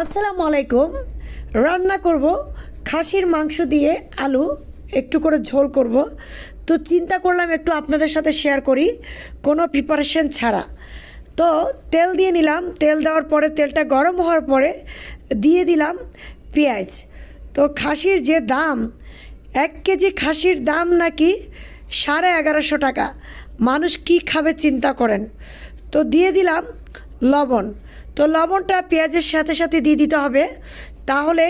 আসসালামু আলাইকুম। রান্না করব খাসির মাংস দিয়ে আলু, একটু করে ঝোল করব। তো চিন্তা করলাম একটু আপনাদের সাথে শেয়ার করি কোনো প্রিপারেশন ছাড়া। তো তেল দিয়ে নিলাম, তেল দেওয়ার পরে তেলটা গরম হওয়ার পরে দিয়ে দিলাম পেঁয়াজ। তো খাসির যে দাম, 1 কেজি খাসির দাম নাকি 1150 টাকা। মানুষ কি খাবে চিন্তা করেন। তো দিয়ে দিলাম লবণ। তো লবণটা পেঁয়াজের সাথে সাথে দিয়ে দিতে হবে, তাহলে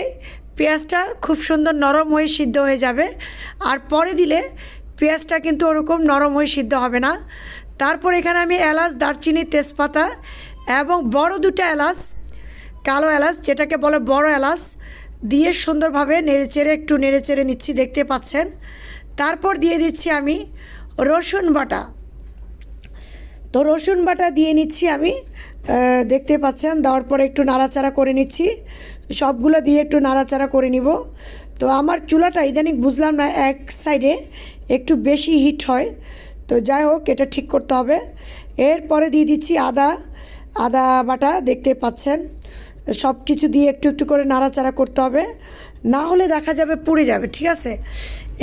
পেঁয়াজটা খুব সুন্দর নরম হয়ে সিদ্ধ হয়ে যাবে। আর পরে দিলে পেঁয়াজটা কিন্তু ওরকম নরম হয়ে সিদ্ধ হবে না। তারপর এখানে আমি এলাচ, দারচিনি, তেজপাতা এবং বড় 2টা এলাচ, কালো এলাচ যেটাকে বলে বড় এলাচ, দিয়ে সুন্দরভাবে নেড়েচেড়ে একটু নেড়েচেড়ে নিচ্ছি, দেখতে পাচ্ছেন। তারপর দিয়ে দিচ্ছি আমি রসুন বাটা। তো রসুন বাটা দিয়ে নিচ্ছি আমি, দেখতে পাচ্ছেন। দেওয়ার পরে একটু নাড়াচাড়া করে নিচ্ছি, সবগুলো দিয়ে একটু নাড়াচাড়া করে নিব। তো আমার চুলাটা ইদানিং বুঝলাম না, এক সাইডে একটু বেশি হিট হয়। তো যাই হোক, এটা ঠিক করতে হবে। এরপরে দিয়ে দিচ্ছি আদা বাটা, দেখতে পাচ্ছেন। সব কিছু দিয়ে একটু একটু করে নাড়াচাড়া করতে হবে, না হলে দেখা যাবে পুড়ে যাবে, ঠিক আছে।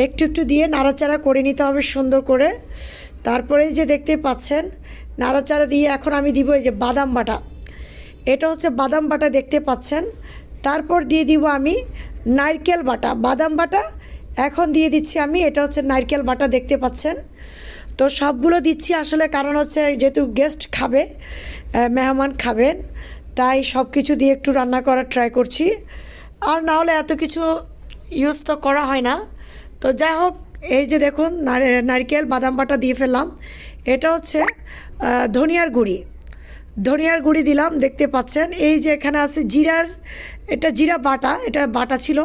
একটু একটু দিয়ে নাড়াচাড়া করে নিতে হবে সুন্দর করে। তারপরে যে দেখতে পাচ্ছেন নাড়াচাড়া দিয়ে এখন আমি দিব এই যে বাদাম বাটা। এটা হচ্ছে বাদাম বাটা, দেখতে পাচ্ছেন। তারপর দিয়ে দিব আমি নারকেল বাটা। বাদাম বাটা এখন দিয়ে দিচ্ছি আমি, এটা হচ্ছে নারকেল বাটা, দেখতে পাচ্ছেন। তো সবগুলো দিচ্ছি আসলে, কারণ হচ্ছে যেহেতু গেস্ট খাবে, মেহমান খাবেন, তাই সব কিছু দিয়ে একটু রান্না করার ট্রাই করছি। আর না হলে এত কিছু ইউজ তো করা হয় না। তো যাই হোক, এই যে দেখুন নারকেল বাদাম বাটা দিয়ে ফেললাম। এটা হচ্ছে ধনিয়ার গুঁড়ি দিলাম, দেখতে পাচ্ছেন। এই যে এখানে আছে জিরার, এটা জিরা বাটা, এটা বাটা ছিল,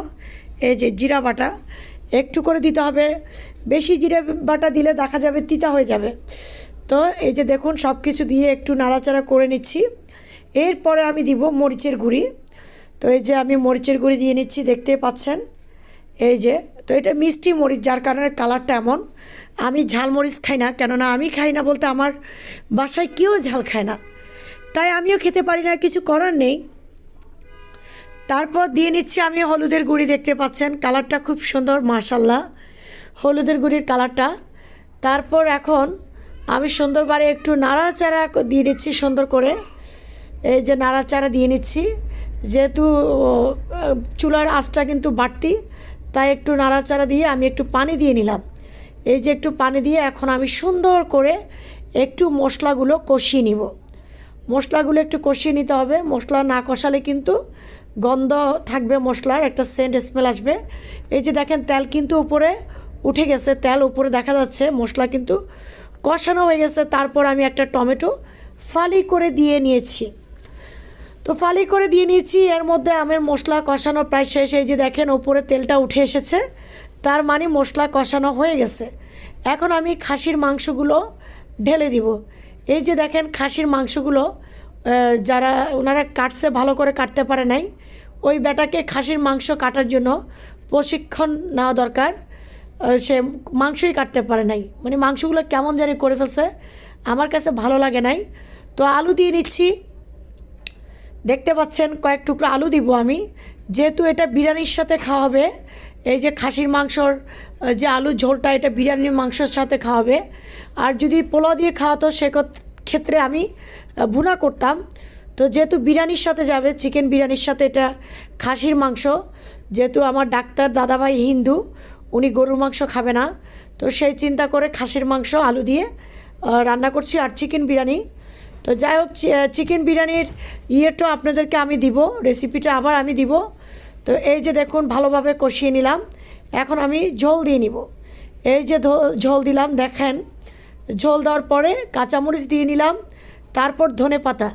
এই যে জিরা বাটা একটু করে দিতে হবে। বেশি জিরা বাটা দিলে দেখা যাবে তিতা হয়ে যাবে। তো এই যে দেখুন সব কিছু দিয়ে একটু নাড়াচাড়া করে নিচ্ছি। এরপরে আমি দিব মরিচের গুঁড়ি। তো এই যে আমি মরিচের গুঁড়ি দিয়ে নিচ্ছি, দেখতে পাচ্ছেন। এই যে, তো এটা মিষ্টি মরিচ, যার কারণে কালারটা এমন। আমি ঝাল মরিচ খাই না, কেননা আমি খাই না বলতে আমার বাসায় কেউ ঝাল খায় না, তাই আমিও খেতে পারি না, কিছু করার নেই। তারপর দিয়ে নিচ্ছি আমি হলুদের গুঁড়ি, দেখতে পাচ্ছেন। কালারটা খুব সুন্দর, মাশাল্লাহ, হলুদের গুঁড়ির কালারটা। তারপর এখন আমি সুন্দরভাবে একটু নাড়াচাড়া দিয়ে নিচ্ছি সুন্দর করে। এই যে নাড়াচাড়া দিয়ে নিচ্ছি, যেহেতু চুলার আঁচটা কিন্তু বাড়তি, তাই একটু নাড়াচাড়া দিয়ে আমি একটু পানি দিয়ে নিলাম। এই যে একটু পানি দিয়ে এখন আমি সুন্দর করে একটু মশলাগুলো কষিয়ে নিব। মশলাগুলো একটু কষিয়ে নিতে হবে, মশলা না কষালে কিন্তু গন্ধ থাকবে, মশলার একটা সেন্ট স্মেল আসবে। এই যে দেখেন তেল কিন্তু উপরে উঠে গেছে, তেল উপরে দেখা যাচ্ছে, মশলা কিন্তু কষানো হয়ে গেছে। তারপর আমি একটা টমেটো ফালি করে দিয়ে নিয়েছি। তো ফালি করে দিয়ে নিয়েছি, এর মধ্যে আমের মশলা কষানো প্রায় শেষ। এই যে দেখেন উপরে তেলটা উঠে এসেছে, তার মানে মশলা কষানো হয়ে গেছে। এখন আমি খাসির মাংসগুলো ঢেলে দিব। এই যে দেখেন খাসির মাংসগুলো, যারা ওনারা কাটছে, ভালো করে কাটতে পারে নাই, ওই বেটাকে খাসির মাংস কাটার জন্য প্রশিক্ষণ নেওয়া দরকার। সে মাংসই কাটতে পারে নাই, মানে মাংসগুলো কেমন জানি করে ফেলছে, আমার কাছে ভালো লাগে নাই। তো আলু দিয়ে নিচ্ছি, দেখতে পাচ্ছেন। কয়েক টুকরো আলু দিব আমি, যেহেতু এটা বিরিয়ানির সাথে খাওয়া হবে। এই যে খাসির মাংসর যে আলু ঝোলটা, এটা বিরিয়ানির মাংসের সাথে খাওয়াবে। আর যদি পোলাও দিয়ে খাওয়াতো সেক্ষেত্রে আমি ভুনা করতাম। তো যেহেতু বিরিয়ানির সাথে যাবে, চিকেন বিরিয়ানির সাথে এটা খাসির মাংস, যেহেতু আমার ডাক্তার দাদাভাই হিন্দু, উনি গরুর মাংস খাবে না, তো সেই চিন্তা করে খাসির মাংস আলু দিয়ে রান্না করছি। আর চিকেন বিরিয়ানি, তো যাই হোক, চিকেন বিরিয়ানির ইয়েটা আপনাদেরকে আমি দিব, রেসিপিটা আবার আমি দিব। তো এই যে দেখুন ভালোভাবে কষিয়ে নিলাম, এখন আমি ঝোল দিয়ে নিব। এই যে ঝোল দিলাম, দেখেন। ঝোল দেওয়ার পরে কাঁচামরিচ দিয়ে নিলাম, তারপর ধনেপাতা।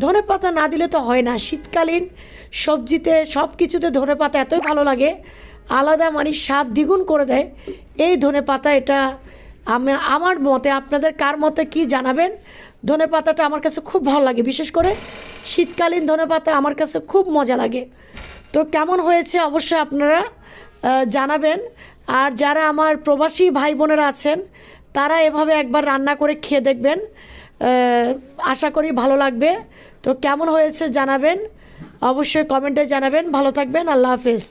ধনেপাতা না দিলে তো হয় না, শীতকালীন সবজিতে সব কিছুতে ধনেপাতা এতই ভালো লাগে, আলাদা মানে স্বাদ দ্বিগুণ করে দেয় এই ধনেপাতা। এটা আমার মতে, আপনাদের কার মতে কি জানাবেন। ধনেপাতাটা আমার কাছে খুব ভালো লাগে, বিশেষ করে শীতকালীন ধনেপাতা আমার কাছে খুব মজা লাগে। তো কেমন হয়েছে অবশ্যই আপনারা জানাবেন। আর যারা আমার প্রবাসী ভাই বোনেরা আছেন, তারা এভাবে একবার রান্না করে খেয়ে দেখবেন, আশা করি ভালো লাগবে। তো কেমন হয়েছে জানাবেন। অবশ্যই কমেন্টে জানাবেন। ভালো থাকবেন, আল্লাহ হাফেজ।